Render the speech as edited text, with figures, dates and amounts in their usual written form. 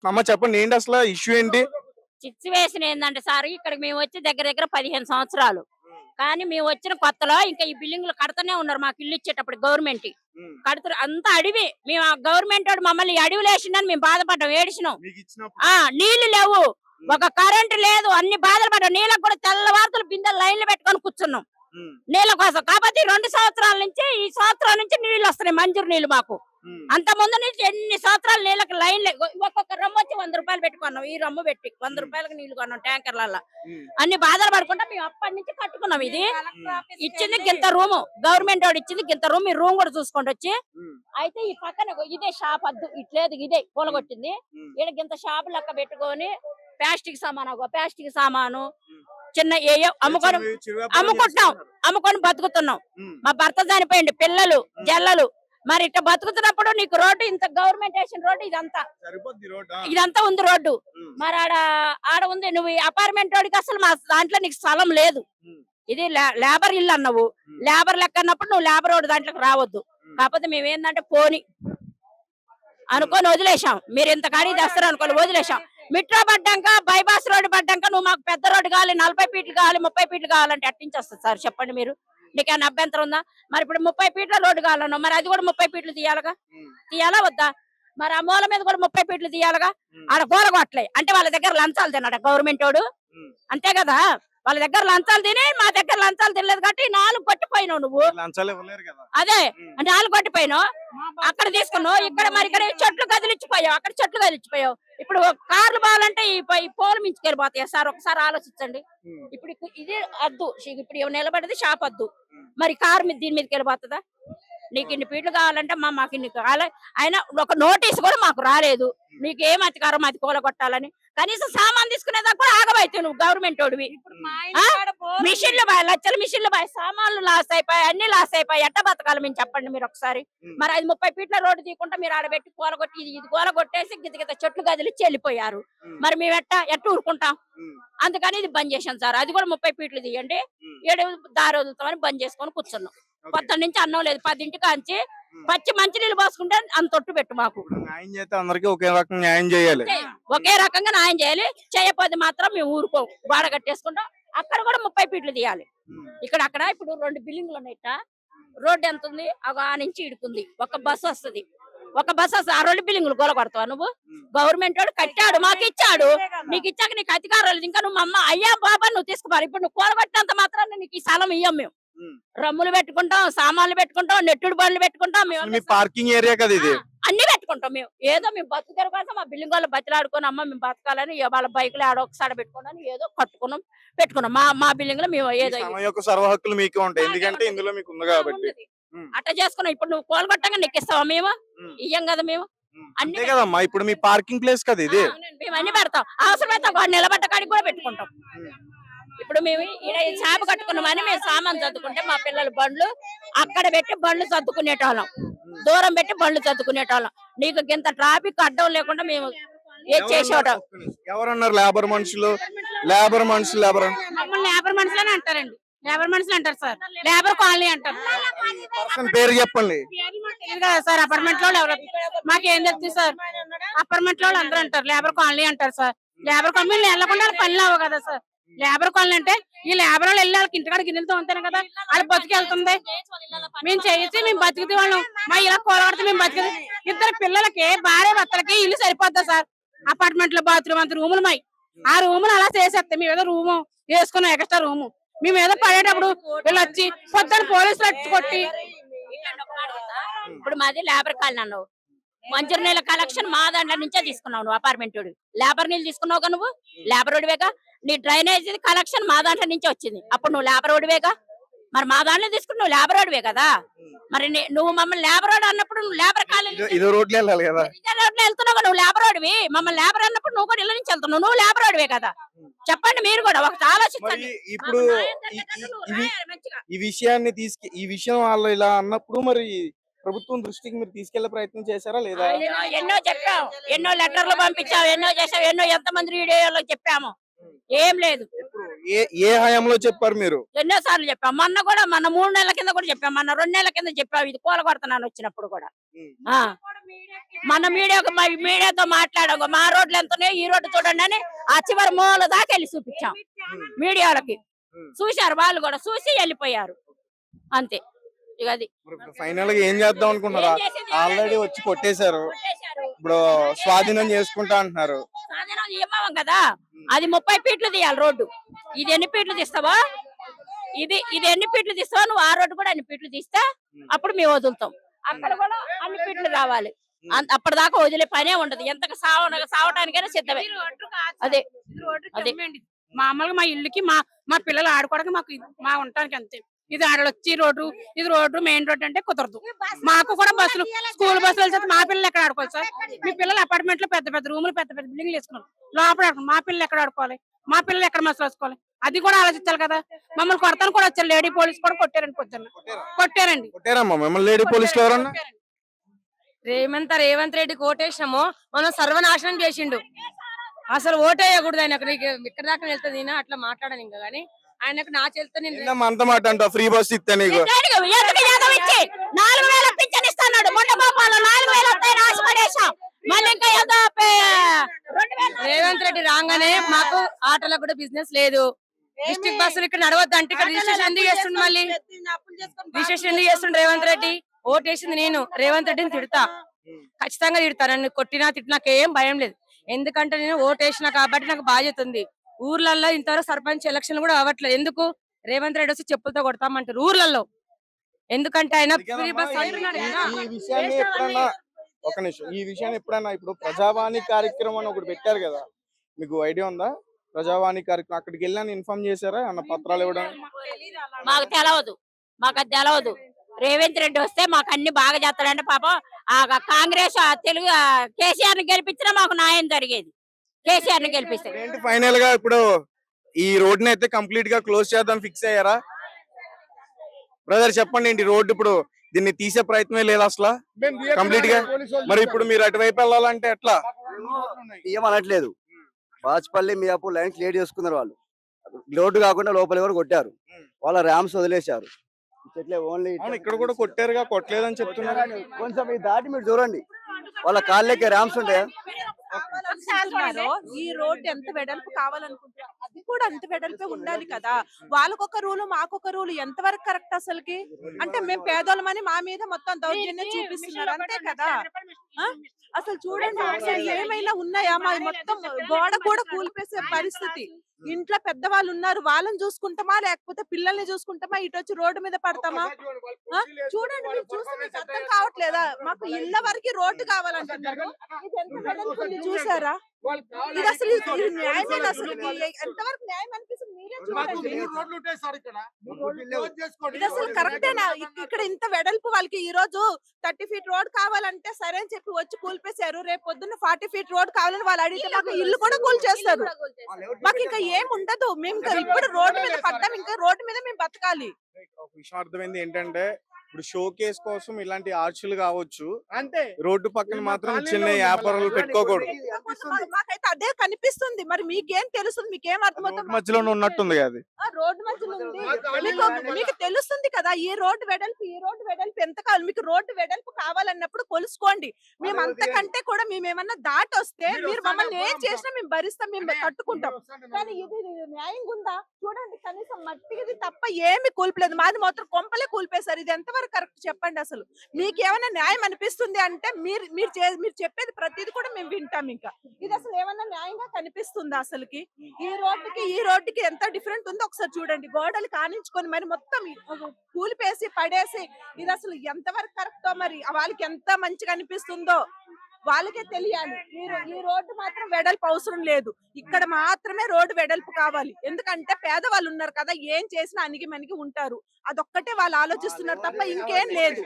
అమ్మ చెప్పండి ఏంటి అసలు ఇష్యూ ఏంటి? సిచ్యువేషన్ ఏందంటే సార్ ఇక్కడికి మేము వచ్చి దగ్గర దగ్గర 15 సంవత్సరాలు. కానీ మేము వచ్చిన కొత్తలో ఇంకా ఈ బిల్డింగ్లు కడతనే ఉన్నారు మాకు ఇల్లు ఇచ్చేటప్పుడు గవర్నమెంట్ హ్మ్. కడుతురు అంతా అడవి. మేము ఆ గవర్నమెంట్ వాడు మమ్మల్ని ఈ అడవిలో వేసిందని మేము బాధపడ్డాం, ఏడిసినాం. మీకిచ్చినప్పుడు నీళ్లు లేవు, ఒక కరెంట్ లేదు, అన్ని బాధలు పడ్డాం. నీళ్ళకు కూడా తెల్లవారుతలు బిందెలు లైన్లు పెట్టుకొని కూర్చున్నాం హ్మ్. నీళ్ళ కోసం. కాబట్టి 2 సంవత్సరాల నుంచి ఈ సంవత్సరం నుంచి నీళ్లు వస్తున్నాయి, మంజూరు నీళ్లు మాకు. హ్మ్. అంత ముందు నుంచి ఎన్ని సంవత్సరాలు నీళ్ళకి లైన్ ఒక్కొక్క రమ్ము వచ్చి 100 రూపాయలు పెట్టుకున్నాం. ఈ రమ్ము పెట్టి 100 రూపాయలకు నీళ్లు కొన్నాం ట్యాంకర్లలో. హ్మ్. అన్ని బాధలు పడుకుంటా మేము అప్పటి నుంచి కట్టుకున్నాం. ఇది ఇచ్చింది గింత రూము, గవర్నమెంట్ వాడు ఇచ్చింది గింత రూమ్. ఈ రూమ్ కూడా చూసుకోండి వచ్చి. హ్మ్. అయితే ఈ పక్కన ఇదే షాప్ అద్దు ఇట్లేదు, ఇదే కూలగొట్టింది. హ్మ్. ఈడ గింత షాపు లెక్క పెట్టుకొని ప్లాస్టిక్ సామాను, ప్లాస్టిక్ సామాను చిన్న ఏయో అమ్ముకొని అమ్ముకుంటున్నాం, అమ్ముకొని బతుకుతున్నాం. హ్మ్. మా భర్త చనిపోయింది, పిల్లలు జల్లలు. మరి ఇట్లా బతుకుతున్నప్పుడు నీకు రోడ్డు ఇంత గవర్నమెంట్ వేసిన రోడ్డు ఇదంతా సరిపోద్ది రోడ్. ఇదంతా ఉంది రోడ్డు. హ్మ్. మరి ఆడ ఉంది. నువ్వు అపార్ట్మెంట్ వాడికి అసలు మా దాంట్లో నీకు స్థలం లేదు. హ్మ్. ఇది లేబర్ ఇల్లు అన్నావు, లేబర్ లెక్క అన్నప్పుడు నువ్వు లేబర్ రోడ్డు దాంట్లోకి రావద్దు. కాకపోతే మేము ఏంటంటే పోని అనుకొని వదిలేసాం. మీరు ఇంత కాడికి తెస్తారు అనుకోని వదిలేసాం. మిట్రో పడ్డాక బైపాస్ రోడ్డు పడ్డాక నువ్వు మాకు పెద్ద రోడ్డు కావాలి, 40 ఫీట్లు కావాలి, 30 ఫీట్లు కావాలంటే అట్టించి వస్తుంది సార్ చెప్పండి మీరు. నీకేమైనా అభ్యంతరం ఉందా? మరి ఇప్పుడు 30 ఫీట్ల రోడ్డు కావాలన్నావు, మరి అది కూడా 30 ఫీట్లు తీయాలిగా, తీయాలా వద్దా? మరి ఆ మూల మీద కూడా 30 ఫీట్లు తీయాలిగా. ఆడ కూలగొట్టలే అంటే వాళ్ళ దగ్గర లంచాలు తిన్నాడు గవర్నమెంట్ వాడు, అంతే కదా. వాళ్ళ దగ్గర లంచాలు తిని మా దగ్గర లంచాలు తినలేదు కాబట్టి 4 కొట్టిపోయినావు నువ్వు. లంచాలు ఇవ్వలేరు కదా. అదే 4 కొట్టిపోయినావు. అక్కడ తీసుకున్నావు, ఇక్కడ మరి ఇక్కడ చెట్లు కదిలిచ్చిపోయావు, అక్కడ చెట్లు కదిలిచ్చిపోయావు. ఇప్పుడు కార్లు పోవాలంటే ఈ పోలు మించుకెళ్ళిపోతాయి సార్, ఒకసారి ఆలోచించండి. ఇప్పుడు ఇది అద్దు, ఇప్పుడు నిలబడేది షాప్ అద్దు, మరి కారు మీద దీని మీదకి వెళ్ళిపోతుందా? నీకు ఇన్ని ఫీట్లు కావాలంటే మాకు ఇన్ని కావాలి. అయినా ఒక నోటీస్ కూడా మాకు రాలేదు, నీకు ఏం అధికారం అది కూలగొట్టాలని. కనీసం సామాన్ తీసుకునేదాకా కూడా ఆగమైతే నువ్వు గవర్నమెంట్ వాడివి. మిషన్లు బాయ్, లక్షల మిషన్లు బాయ్, సామాన్లు లాస్ అయిపోయి, అన్ని లాస్ అయిపోయి, ఎట్ట బతకాలి మేము చెప్పండి మీరు ఒకసారి. మరి అది 30 ఫీట్ల రోడ్డు తీయకుండా మీరు ఆడబెట్టి కూలగొట్టి ఇది కూలగొట్టేసి గిత చెట్లు కదిలిచ్చి వెళ్ళిపోయారు. మరి మేము ఎట్ట ఊరుకుంటాం? అందుకని ఇది బంద్ చేశాం సార్. అది కూడా 30 ఫీట్లు తీయండి, 7 దారి వదులుతామని బంద్ చేసుకొని కూర్చున్నాం. కొత్త నుంచి అన్నం లేదు, 10 కాంచి పచ్చి మంచినీళ్ళు పోసుకుంటే అంత తొట్టు పెట్టు మాకు. న్యాయం చేస్తే అందరికీ ఒకే రకంగా న్యాయం చేయాలి, ఒకే రకంగా న్యాయం చేయాలి. చేయకపోతే మాత్రం మేము ఊరుకోం, గోడ కట్టేసుకుంటాం. అక్కడ కూడా 30 ఫీట్లు తీయాలి. అక్కడ ఇప్పుడు 2 బిల్డింగ్లు ఉన్నాయి. రోడ్డు ఎంత ఉంది? ఆ నుంచి ఇడుకుంది ఒక బస్సు వస్తుంది, ఒక బస్సు వస్తుంది. ఆ 2 బిల్డింగ్లు గోల కొడతావా నువ్వు? గవర్నమెంట్ వాడు కట్టాడు, మాకు ఇచ్చాడు. నీకు ఇచ్చాక నీకు అధికారం లేదు. ఇంకా నువ్వు అమ్మ అయ్యా బాబా నువ్వు తీసుకోవాలి. ఇప్పుడు నువ్వు కూలగొట్టినంత మాత్రాన్ని నీకు ఈ స్థలం ఇయ్యం మేము. రమ్ములు పెట్టుకుంటాం, సామాన్లు పెట్టుకుంటాం, నెట్టుడు బండ్లు పెట్టుకుంటాం, మేము పార్కింగ్ ఏరియా కదా ఇది. అన్ని పెట్టుకుంటాం. మేము ఏదో మేము బతుకుతారు కోసం మా బిల్డింగ్ వాళ్ళు బతిలాడుకొని అమ్మ మేము బతకాలని వాళ్ళ బైకులు ఆడ ఒకసారి పెట్టుకున్నాను, ఏదో కట్టుకున్నాం పెట్టుకున్నాం. మా బిల్డింగ్ లో మేము ఏదో సర్వ హక్కులు మీకు ఉంటాయి, ఎందుకంటే ఇందులో మీకు ఉంది కాబట్టి అట్లా చేసుకున్నాం. ఇప్పుడు నువ్వు కూలగొట్టంగా నీకు ఇస్తావా? మేము ఇయ్యం కదా. మేము అంతే కదమ్మా, ఇప్పుడు మీ పార్కింగ్ ప్లేస్ కదా ఇది. మేము అన్ని పెడతాం, అవసరమైతే ఒక నిలబడ్డ కాడికి కూడా పెట్టుకుంటాం. ఇప్పుడు మేము ఈ షాపు కట్టుకున్నామని మేము సామాన్ చదువుకుంటే మా పిల్లల బండ్లు అక్కడ పెట్టి బండ్లు చదువుకునేటోళ్ళం, దూరం పెట్టి బండ్లు చదువుకునేటోళ్ళం. నీకు ఇంత ట్రాఫిక్ అడ్డం లేకుండా మేము ఏం చేసేవాళ్ళం. ఎవరన్నారు లేబర్ మనుషులు? లేబర్ మనుషులు మమ్మల్ని లేబర్ మనుషులని అంటారండి, లేబర్ మనుషులు అంటారు సార్, లేబర్ కాలనీ అంటారు. పేరు చెప్పండి సార్. అపార్ట్మెంట్ లో మాకేం తెలుస్తుంది సార్? అపార్ట్మెంట్ లో అందరూ అంటారు లేబర్ కాలనీ అంటారు సార్. లేబర్ కాలనీ వెళ్ళకుండా పనులు అవ్వవు కదా సార్. లేబర్ కాలనీ అంటే ఈ లేబర్ వాళ్ళు వెళ్ళి వాళ్ళకి ఇంటికాడ గిన్నెలతో ఉంటాను కదా, వాళ్ళు బతికి వెళ్తుంది. మేము చేసి మేము బతికితే వాళ్ళం, మా ఇలా కూలగొడితే మేము బతికి. 2 పిల్లలకి భార్య భర్తలకి ఇల్లు సరిపోద్దా సార్? అపార్ట్మెంట్ లో బాత్రూమ్ అంత రూములు మై, ఆ రూములు అలా చేసేస్తాం. మేము ఏదో రూము వేసుకున్నాం, ఎక్స్ట్రా రూము. మేము ఏదో పడేటప్పుడు వీళ్ళు వచ్చి పొద్దున్న పోలీసులు వచ్చి కొట్టి. ఇప్పుడు మాది లేబర్ కాలనీ అన్నావు, మంజూరు నీళ్ళ కలెక్షన్ మా దాంట్లో నుంచే తీసుకున్నావు. నువ్వు అపార్ట్మెంట్ లేబర్ నీళ్ళు తీసుకున్నావు నువ్వు లేబర్ ఓడివేగా. నీ డ్రైనేజ్ కలెక్షన్ మా దాంట్లో నుంచే వచ్చింది, అప్పుడు నువ్వు లేబర్ ఓడివేగా. మరి మా దాంట్లో తీసుకుని నువ్వు లేబర్ ఓడివే కదా. మరి నువ్వు మమ్మల్ని లేబర్ ఓడి అన్నప్పుడు నువ్వు లేబర్ కాలనీ రోడ్లు వెళ్తున్నావు, నువ్వు లేబర్ ఓడివి. మమ్మల్ని లేబర్ అన్నప్పుడు నువ్వు కూడా ఇళ్ళ నుంచి వెళ్తున్నావు, నువ్వు లేబర్ ఓడివే కదా. చెప్పండి మీరు కూడా ఒక ఆలోచించండి. ఇప్పుడు ఈ విషయం వాళ్ళు ఇలా అన్నప్పుడు మరి ప్రభుత్వం దృష్టికి మీరు తీసుకెళ్లే ప్రయత్నం చేశారా లేదా? ఎన్నో చెప్పాం, ఎన్నో లెటర్లు పంపించాం, ఎన్నో చేసాం, ఎంతమంది వీడియోలో చెప్పాము, ఏం లేదు. ఏ హయాంలో చెప్పారు మీరు? ఎన్నోసార్లు చెప్పాం. మొన్న 3 నెలల కింద కూడా చెప్పాం, మొన్న 2 నెలల కింద చెప్పాం. ఇది కూలగొడతానని వచ్చినప్పుడు కూడా మన మీడియాతో మాట్లాడాం మా రోడ్లు ఎంత ఉన్నాయో ఈ రోడ్డు చూడండి అని ఆ చివరి మూల దాకా వెళ్ళి చూపించాం మీడియాలకి. చూశారు వాళ్ళు కూడా, చూసి వెళ్ళిపోయారు అంతే. ఇక అది ఫైనల్ గా ఏం చేద్దాం అనుకుంటున్నారా? ఆల్రెడీ వచ్చి కొట్టేశారు, ఇప్పుడు స్వాధీనం చేసుకుంటా అంటున్నారు. సాధనం ఇవ్వం కదా, అది 30 ఫీట్లు తీయాలి రోడ్డు. ఇది ఎన్ని ఫీట్లు తీస్తావా? ఇది ఎన్ని ఫీట్లు తీస్తావా నువ్వు? ఆ రోడ్డు కూడా అన్ని ఫీట్లు తీస్తే అప్పుడు మేము వదులుతాం. అక్కడ కూడా అన్ని ఫీట్లు రావాలి. అప్పటిదాకా వదిలే పనే ఉండదు. ఎంతగా సావటానికైనా సిద్ధమే. అదే అదే మామూలుగా మా ఇల్లుకి మా పిల్లలు ఆడుకోవడానికి మా ఉండటానికి అంతే. ఇది ఆడొచ్చి రోడ్డు, ఇది రోడ్డు మెయిన్ రోడ్డు అంటే కుదరదు. మాకు కూడా బస్సులు, స్కూల్ బస్సులు వెళ్తే మా పిల్లలు ఎక్కడ ఆడుకోవాలి సార్? మీ పిల్లలు అపార్ట్మెంట్ లో పెద్ద పెద్ద రూములు, పెద్ద పెద్ద బిల్డింగ్లు వేసుకున్నారు, లోపల మా పిల్లలు ఎక్కడ ఆడుకోవాలి? మా పిల్లలు ఎక్కడ మసలు వేసుకోవాలి? అది కూడా ఆలోచించాలి కదా. మమ్మల్ని కొడతాను కూడా వచ్చారు, లేడీ పోలీస్ కూడా కొట్టారండి, పొద్దున్న కొట్టారండి. కొట్టారమ్మా మిమ్మల్ని లేడీ పోలీసులు ఎవరన్నా? రేవంత్ రెడ్డికి ఓటేసినామో మనం సర్వనాశనం చేసిండు. అసలు ఓటేయకూడదు ఆయన. ఇక్కడ దాకా వెళ్తుంది ఈయన, అట్లా మాట్లాడాను ఇంకా. గానీ ఆయనకు నా చేతితో ఏందమ్మా అంత మాట అంట? ఫ్రీ బస్ ఇస్తే నీకు ఎందుకు యాదవ్ ఇచ్చి 4000 పింఛన్ ఇస్తున్నాడు. మొన్న పాపాలు 4000 వస్తాయని ఆశపడేశాం. మళ్ళీ ఇంకా ఏదో 2000 రేవంత్ రెడ్డి రాగానే మాకు ఆటోలకు కూడా బిజినెస్ లేదు. డిస్ట్రిక్ట్ బస్సులు ఇక్కడ నడవద్దు అంటే ఇక్కడ రిజిస్ట్రేషన్ ఎందుకు చేస్తుండు? మళ్ళీ రిజిస్ట్రేషన్ ఎందుకు చేస్తుండు రేవంత్ రెడ్డి? ఓటేసింది నేను రేవంత్ రెడ్డిని తిడతా, ఖచ్చితంగా తిడతా. నన్ను కొట్టినా తిట్టినా నాకేం భయం లేదు. ఎందుకంటే నేను ఓటేసినా కాబట్టి నాకు బాధ్యత ఉంది. ఊర్లలో ఇంతవరకు సర్పంచ్ ఎలక్షన్ కూడా అవ్వట్లేదు. ఎందుకు? రేవంత్ రెడ్డి వచ్చి చెప్పులతో కొడతామంటారు ఊర్లలో. ఎందుకంటే ఆయన ఫ్రీ బస్ అంటున్నాడు కదా. ఈ విషయాన్ని ఎప్పుడన్నా ఒక నిమిషం, ఈ విషయాన్ని ఎప్పుడన్నా ఇప్పుడు ప్రజావాణి కార్యక్రమం అని ఒకటి పెట్టారు కదా, మీకు ఐడియా ఉందా? ప్రజావాణి కార్యక్రమం అక్కడికి వెళ్ళాను ఇన్ఫార్మ్ చేశారా? అన్న పత్రాలు ఇవ్వడం మాకు తెలవదు, మాకు అది తెలవదు. రేవంత్ రెడ్డి వస్తే మాకు అన్ని బాగా చేస్తాడంటే పాపం ఆ కాంగ్రెస్ తెలుగు కేసీఆర్ ని గెలిపించినా మాకు న్యాయం జరిగేది. కేసీఆర్ ని గెలిపిస్తే ఏంటి ఫైనల్ గా ఇప్పుడు ఈ రోడ్ ని అయితే కంప్లీట్ గా క్లోజ్ చేద్దాం ఫిక్స్ అయ్యారా? బ్రదర్ చెప్పండి, ఏంటి రోడ్డు ఇప్పుడు దీన్ని తీసే ప్రయత్నమే లేదు అసలు కంప్లీట్ గా? మరి ఇప్పుడు మీరు అటువైపు వెళ్ళాలంటే ఎట్లా? తీయమనట్లేదు. బాచ్పల్లి మియాపూర్ లైన్ క్లియర్ చేసుకున్నారు వాళ్ళు. రోడ్డు కాకుండా లోపల ఎవరు కొట్టారు, వాళ్ళ ర్యామ్స్ వదిలేశారు. చెట్లే ఓన్లీ ఇక్కడ కూడా కొట్టారుగా, కొట్టలేదని చెప్తున్నారు. కొంచెం ఈ దాటి మీరు చూడండి, వాళ్ళ కాళ్ళకి ర్యామ్స్ ఉంటాయా? ఈ రోడ్ ఎంత వెడల్పు కావాలనుకుంటున్నారు, అది కూడా అంత వెడల్పే ఉండాలి కదా. వాళ్ళకొక రూలు మాకొక రూలు ఎంతవరకు కరెక్ట్ అసలుకి? అంటే మేము పేదోళ్ళమని మా మీద మొత్తం దౌర్జన్యం చూపిస్తున్నారు అంతే కదా. అసలు చూడండి, అసలు ఏమైనా ఉన్నాయా? మా మొత్తం గోడ కూడా కూలిపేసే పరిస్థితి. ఇంట్లో పెద్దవాళ్ళు ఉన్నారు, వాళ్ళని చూసుకుంటామా లేకపోతే పిల్లల్ని చూసుకుంటామా? ఇటు వచ్చి రోడ్డు మీద పడతామా? చూడండి, మీరు చూస్తే మీకు అర్థం కావట్లేదా? మాకు ఇళ్ళ వరకు రోడ్డు కావాలంటున్నారు. ఇది ఎంత వెడల్పు ఉంది చూసారా? ఇది అసలు ఇది న్యాయమైన అసలు ఎంతవరకు న్యాయం అనిపిస్తుంది మీరే చూడండి. ఇది అసలు కరెక్టేనా? ఇక్కడ ఇంత వెడల్పు వాళ్ళకి ఈ రోజు 30 ఫీట్ రోడ్ కావాలంటే సరే అని చెప్పి వచ్చి కూల్పేశారు. రేపు పొద్దున్న 40 ఫీట్ రోడ్ కావాలని వాళ్ళు అడిగితే మాకు ఇల్లు కూడా కూల్ చేస్తారు. మాకు ఇంకా ఏం ఉండదు. మేము ఇప్పుడు రోడ్డు మీద పడ్డాం, ఇంకా రోడ్డు మీద మేము బతకాలి. ఒక విషయం అర్థమైంది ఏంటంటే, ఇప్పుడు షో కేస్ కోసం ఇలాంటి ఆర్చులు కావచ్చు, అంటే రోడ్డు పక్కన మాత్రం చిన్న వ్యాపారాలు పెట్టుకోకూడదు. మాకైతే అదే కనిపిస్తుంది. మరి మీకేం తెలుస్తుంది? మీకేం అర్థమవుతుంది? మధ్యలో ఉన్నట్టుంది అది. రోడ్డు మధ్యలో ఉంది. మీకు తెలుస్తుంది కదా ఈ రోడ్డు వెడల్పు ఎంత కావాలి. మీకు రోడ్డు వెడల్పు కావాలన్నప్పుడు కొలుసుకోండి. మేము అంతకంటే కూడా మేమేమన్నా దాటి వస్తే మీరు మమ్మల్ని ఏం చేసినా మేము భరిస్తాం, మేము తట్టుకుంటాం. కానీ ఇది న్యాయంగా ఉందా? చూడండి, కనీసం మట్టిది తప్ప ఏమి కూల్పలేదు. మాది మాత్రం కొంపలే కూల్పేశారు. ఇది ఎంతవరకు కరెక్ట్ చెప్పండి? అసలు మీకేమైనా న్యాయం అనిపిస్తుంది అంటే మీరు చెప్పేది ప్రతిది కూడా మేము వింటాం. ఇంకా ఇది అసలు ఏమన్నా న్యాయంగా కనిపిస్తుందా? అసలుకి ఈ రోడ్డుకి ఎంత డిఫరెంట్ ఉందో ఒకసారి చూడండి. గోడలు కానించుకొని మరి మొత్తం కూలిపేసి పడేసి ఇది అసలు ఎంతవరకు కరెక్టో, మరి వాళ్ళకి ఎంత మంచిగా అనిపిస్తుందో వాళ్ళకే తెలియాలి. ఈ రోడ్డు మాత్రం వెడల్పు అవసరం లేదు. ఇక్కడ మాత్రమే రోడ్డు వెడల్పు కావాలి. ఎందుకంటే పేదవాళ్ళు ఉన్నారు కదా, ఏం చేసినా అణిగి మణిగి ఉంటారు. అదొక్కటే వాళ్ళు ఆలోచిస్తున్నారు తప్ప ఇంకేం లేదు.